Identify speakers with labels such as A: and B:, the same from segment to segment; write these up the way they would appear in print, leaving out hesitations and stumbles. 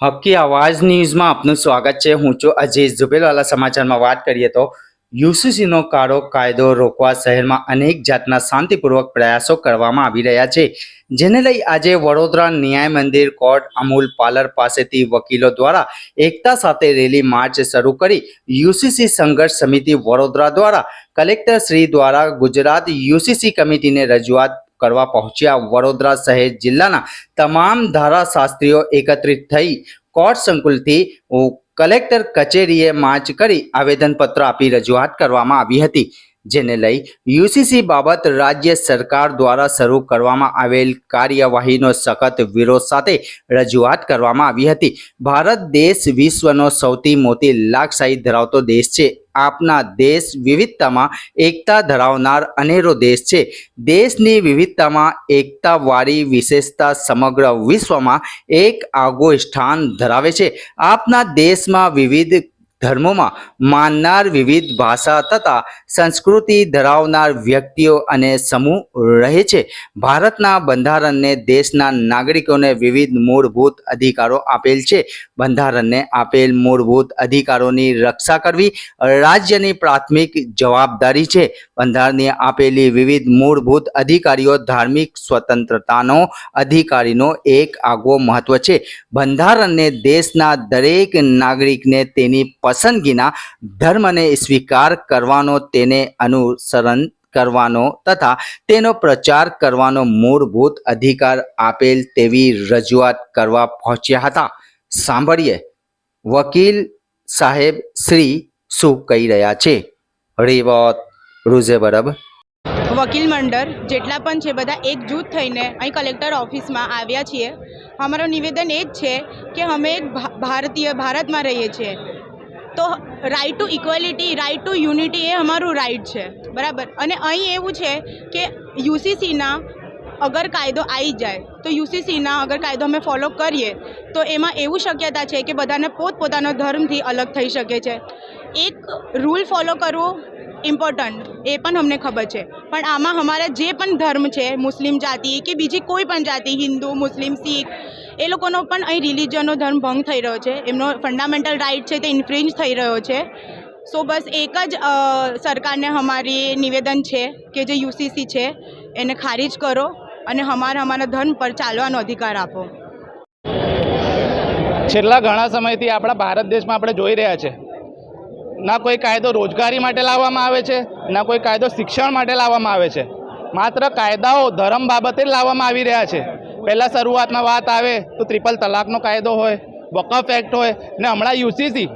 A: હકી આવાજ ન્યૂઝમાં આપનું સ્વાગત છે। હું છું અજીઝ ઝુબેલવાલા। સમાચારમાં વાત કરીએ તો યુસીસીનો કાળો કાયદો રોકવા શહેરમાં અનેક જાતના શાંતિપૂર્વક પ્રયાસો કરવામાં આવી રહ્યા છે, જેને લઈ આજે વડોદરા ન્યાય મંદિર કોર્ટ અમૂલ પાર્લર પાસેથી વકીલો દ્વારા એકતા સાથે રેલી માર્ચ શરૂ કરી યુસીસી સંઘર્ષ સમિતિ વડોદરા દ્વારા કલેક્ટર શ્રી દ્વારા ગુજરાત યુસીસી કમિટીને રજૂઆત કરવા પહોંચ્યા। વડોદરા શહેર જિલ્લાના તમામ ધારાશાસ્ત્રીઓ એકત્રિત થઈ કોર્ટ સંકુલથી કલેક્ટર કચેરીએ માર્ચ કરી આવેદનપત્ર આપી રજૂઆત કરવામાં આવી હતી, જેને લઈ યુસીસી બાબત રાજ્ય સરકાર દ્વારા શરૂ કરવામાં આવેલ કાર્યવાહીનો સખત વિરોધ સાથે રજૂઆત કરવામાં આવી હતી। ભારત દેશ વિશ્વનો સૌથી મોટી લોકશાહી ધરાવતો દેશ છે। આપના દેશ વિવિધતામાં એકતા ધરાવનાર અનેરો દેશ છે। દેશની વિવિધતામાં એકતાવાળી વિશેષતા સમગ્ર વિશ્વમાં એક આગવું સ્થાન ધરાવે છે। આપના દેશમાં વિવિધ ધર્મોમાં માનનાર વિવિધ ભાષા તથા સંસ્કૃતિ ધરાવનાર વ્યક્તિઓ અને સમૂહ રહે છે। ભારતના બંધારણને દેશના નાગરિકોને વિવિધ મૂળભૂત અધિકારો આપેલ છે। બંધારણને આપેલ મૂળભૂત અધિકારોની રક્ષા કરવી રાજ્યની પ્રાથમિક જવાબદારી છે। બંધારણને આપેલી વિવિધ મૂળભૂત અધિકારીઓ ધાર્મિક સ્વતંત્રતાનો અધિકારીનો એક આગવો મહત્વ છે। બંધારણને દેશના દરેક નાગરિકને તેની પસંદગીના ધર્મને સ્વીકાર કરવાનો, તેને અનુસરણ કરવાનો તથા તેનો પ્રચાર કરવાનો મૂળભૂત અધિકાર આપેલ તેવી રજૂઆત કરવા પહોંચ્યા હતા। સાંભળીએ વકીલ સાહેબ શ્રી શું કહી રહ્યા છે। રેવત રૂઝે બરબ
B: વકીલ મંડળ જેટલા પણ છે બધા એકજૂથ થઈને અહીં કલેક્ટર ઓફિસમાં આવ્યા છીએ। અમારું નિવેદન એ જ છે કે અમે એક ભારતમાં રહીએ છીએ, તો right to equality, right to unity એ અમારું રાઇટ છે, બરાબર। અને અહીં એવું છે કે યુસીસીના અગર કાયદો આવી જાય તો યુસીસીના અગર કાયદો અમે ફોલો કરીએ તો એમાં એવું શક્યતા છે કે બધાને પોતપોતાનો ધર્મથી અલગ થઈ શકે છે। એક રૂલ ફોલો કરવો ઇમ્પોર્ટન્ટ, એ પણ અમને ખબર છે, પણ આમાં અમારા જે પણ ધર્મ છે, મુસ્લિમ જાતિ કે બીજી કોઈ પણ જાતિ, હિન્દુ, મુસ્લિમ, શીખ, એ લોકોનો પણ અહીં રિલિજનનો ધર્મ ભંગ થઈ રહ્યો છે, એમનો ફંડામેન્ટલ રાઇટ છે તે ઇન્ફ્રિંજ થઈ રહ્યો છે। સો બસ એક જ સરકારને અમારી નિવેદન છે કે જે યુસીસી છે એને ખારિજ કરો અને અમારા ધર્મ પર ચાલવાનો અધિકાર આપો।
C: છેલ્લા ઘણા સમયથી આપણા ભારત દેશમાં આપણે જોઈ રહ્યા છે, ના કોઈ કાયદો રોજગારી માટે લાવવામાં આવે છે, ના કોઈ કાયદો શિક્ષણ માટે લાવવામાં આવે છે। માત્ર કાયદાઓ ધર્મ બાબતે જ લાવવામાં આવી રહ્યા છે। પહેલાં શરૂઆતમાં વાત આવે તો ટ્રિપલ તલાકનો કાયદો હોય, વકફ એક્ટ હોય, ને હમણાં યુસીસી।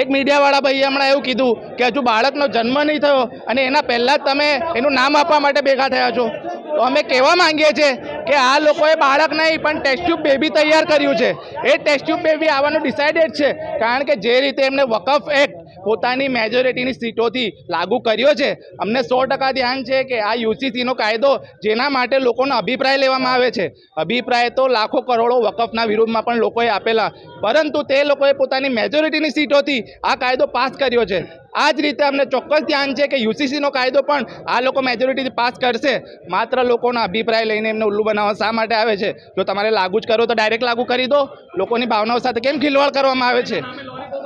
C: એક મીડિયાવાળા ભાઈએ હમણાં એવું કીધું કે હજુ બાળકનો જન્મ નહીં થયો અને એના પહેલાં જ તમે એનું નામ આપવા માટે ભેગા થયા છો। તો અમે કહેવા માંગીએ છીએ કે આ લોકોએ બાળક નહીં પણ ટેસ્ટ ટ્યુબ બેબી તૈયાર કર્યું છે। એ ટેસ્ટ ટ્યુબ બેબી આવવાનું ડિસાઇડેડ છે, કારણ કે જે રીતે એમને વકફ એક્ટ પોતાની મેજોરિટીની સીટોથી લાગુ કર્યો છે, અમને 100% ધ્યાન છે કે આ યુસીસીનો કાયદો જેના માટે લોકોનો અભિપ્રાય લેવામાં આવે છે, અભિપ્રાય તો લાખો કરોડો વકફના વિરુદ્ધમાં પણ લોકોએ આપેલા, પરંતુ તે લોકોએ પોતાની મેજોરિટીની સીટોથી આ કાયદો પાસ કર્યો છે। આ જ રીતે અમને ચોક્કસ ધ્યાન છે કે યુસીસીનો કાયદો પણ આ લોકો મેજોરિટીથી પાસ કરશે। માત્ર લોકોના અભિપ્રાય લઈને એમને ઉલ્લુ બનાવવા શા માટે આવે છે? જો તમારે લાગુ જ કરો તો ડાયરેક્ટ લાગુ કરી દો। લોકોની ભાવનાઓ સાથે કેમ ખિલવાડ કરવામાં આવે છે?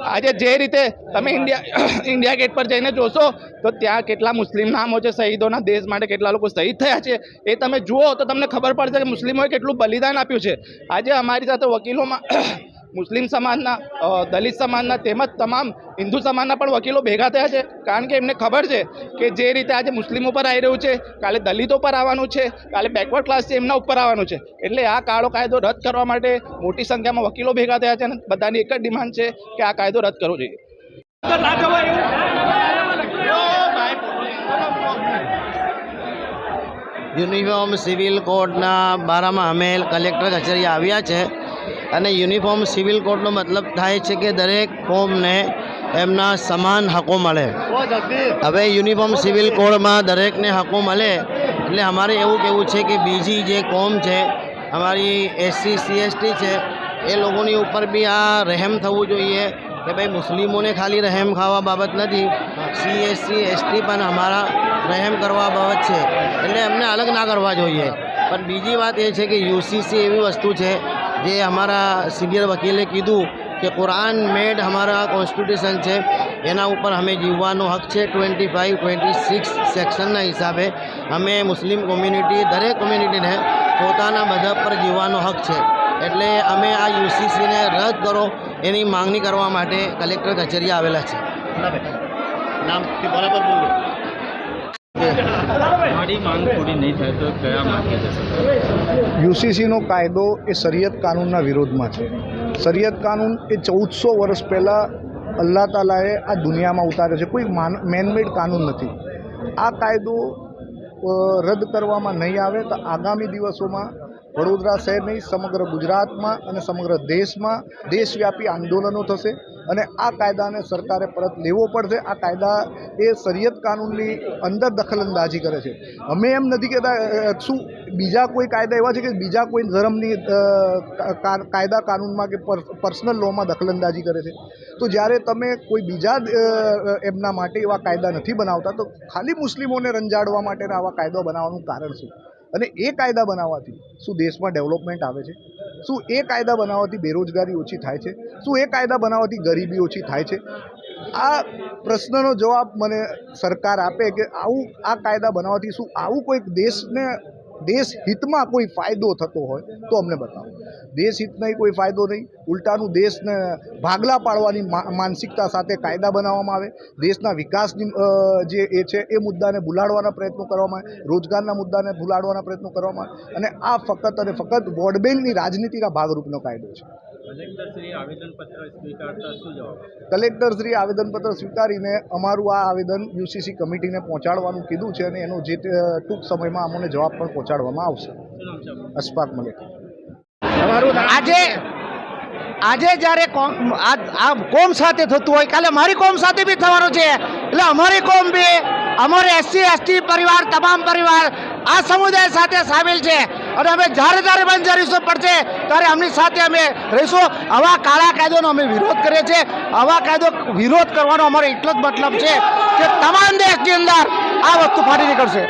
C: આજે જે રીતે તમે ઇન્ડિયા ગેટ પર જઈને જોશો તો ત્યાં કેટલા મુસ્લિમ નામો છે શહીદોના, દેશ માટે કેટલા લોકો શહીદ થયા છે એ તમે જુઓ તો તમને ખબર પડશે કે મુસ્લિમોએ કેટલું બલિદાન આપ્યું છે। આજે અમારી સાથે વકીલોમાં મુસ્લિમ સમાજના, દલિત સમાજના તેમજ તમામ હિન્દુ સમાજના પણ વકીલો ભેગા થયા છે, કારણ કે એમને ખબર છે કે જે રીતે આજે મુસ્લિમો પર આવી રહ્યું છે, કાલે દલિતો પર આવવાનું છે, કાલે બેકવર્ડ ક્લાસ છે એમના ઉપર આવવાનું છે। એટલે આ કાળો કાયદો રદ કરવા માટે મોટી સંખ્યામાં વકીલો ભેગા થયા છે અને બધાની એક જ ડિમાન્ડ છે કે આ કાયદો રદ કરવો જોઈએ।
D: યુનિફોર્મ સિવિલ કોડના બારામાં અમે કલેક્ટર કચેરી આવ્યા છે અને યુનિફોર્મ સિવિલ કોડનો મતલબ થાય છે કે દરેક કોમને એમના સમાન હકો મળે। હવે યુનિફોર્મ સિવિલ કોડમાં દરેકને હકો મળે એટલે અમારે એવું કહેવું છે કે બીજી જે કોમ છે, અમારી એસસી CST છે, એ લોકોની ઉપર બી આ રહેમ થવું જોઈએ કે ભાઈ મુસ્લિમોને ખાલી રહેમ ખાવા બાબત નથી, CSC ST પણ અમારા રહેમ કરવા બાબત છે, એટલે એમને અલગ ના કરવા જોઈએ। પણ બીજી વાત એ છે કે યુસીસી એવી વસ્તુ છે જે અમારા સિનિયર વકીલે કીધું કે કુરાન મેડ અમારા કોન્સ્ટિટ્યુશન છે, એના ઉપર અમે જીવવાનો હક છે. 25-26 સેક્શનના હિસાબે અમે મુસ્લિમ કોમ્યુનિટી, દરેક કોમ્યુનિટીને પોતાના મધબ પર જીવવાનો હક છે. એટલે અમે આ યુસીસીને રદ કરો એની માંગણી કરવા માટે કલેક્ટર કચેરી આવેલા છે. નામ બરાબર બોલો.
E: યુસીસીનો કાયદો એ શરિયત કાનૂનના વિરોધમાં છે. શરિયત કાનૂન એ 1400 વર્ષ પહેલાં અલ્લાહ તાલાએ આ દુનિયામાં ઉતાર્યો છે. કોઈ મેનમેડ કાનૂન નથી. આ કાયદો રદ કરવામાં નહીં આવે તો આગામી દિવસોમાં વડોદરા શહેર નહીં, સમગ્ર ગુજરાતમાં અને સમગ્ર દેશમાં દેશવ્યાપી આંદોલનો થશે અને આ કાયદાને સરકારે પરત લેવો પડશે. આ કાયદા એ શરિયત કાનૂનની અંદર દખલઅંદાજી કરે છે. અમે એમ નથી કહેતા શું બીજા કોઈ કાયદા એવા છે કે બીજા કોઈ ધર્મની કાયદા કાનૂનમાં કે પર્સનલ લોમાં દખલઅંદાજી કરે છે. તો જ્યારે તમે કોઈ બીજા એમના માટે એવા કાયદા નથી બનાવતા તો ખાલી મુસ્લિમોને રંજાડવા માટેના આવા કાયદા બનાવવાનું કારણ શું? અને એ કાયદા બનાવવાથી શું દેશમાં ડેવલપમેન્ટ આવે છે? શું એ કાયદા બનાવવાથી બેરોજગારી ઓછી થાય છે? શું એ કાયદા બનાવવાથી ગરીબી ઓછી થાય છે? આ પ્રશ્નનો જવાબ મને સરકાર આપે કે આ કાયદા બનાવવાથી શું આવું કોઈક દેશ હિતમાં કોઈ ફાયદો થતો હોય તો અમને બતાવો. દેશ હિતનો કોઈ ફાયદો નહીં, ઉલટાનું દેશને ભાગલા પાડવાની માનસિકતા સાથે કાયદા બનાવવામાં આવે. દેશના વિકાસની જે એ છે એ મુદ્દાને ભૂલાડવાના પ્રયત્નો કરવામાં આવે, રોજગારના મુદ્દાને ભૂલાડવાના પ્રયત્નો કરવામાં આવે અને આ ફક્ત અને ફક્ત વોટ બેંકની રાજનીતિના ભાગરૂપનો કાયદો છે. કલેક્ટરશ્રી આવેદનપત્ર સ્વીકારીને અમારું આ આવેદન યુસીસી કમિટીને પહોંચાડવાનું કીધું છે અને એનો જે ટૂંક સમયમાં અમને જવાબ પણ પહોંચાડવામાં આવશે. અશફાક મલિક.
F: આજે જ્યારે આ કોમ સાથે થતું હોય, કાલે મારી કોમ સાથે બી થવાનું છે. એટલે અમારી કોમ બી, અમારે SC ST પરિવાર, તમામ પરિવાર આ સમુદાય સાથે સામેલ છે અને અમે જ્યારે બંધ પડશે ત્યારે આમની સાથે અમે રહીશું. આવા કાળા કાયદોનો અમે વિરોધ કરીએ છીએ. આવા કાયદો વિરોધ કરવાનો અમારો એટલો જ મતલબ છે કે તમામ દેશની અંદર આ વસ્તુ ફાટી નીકળશે.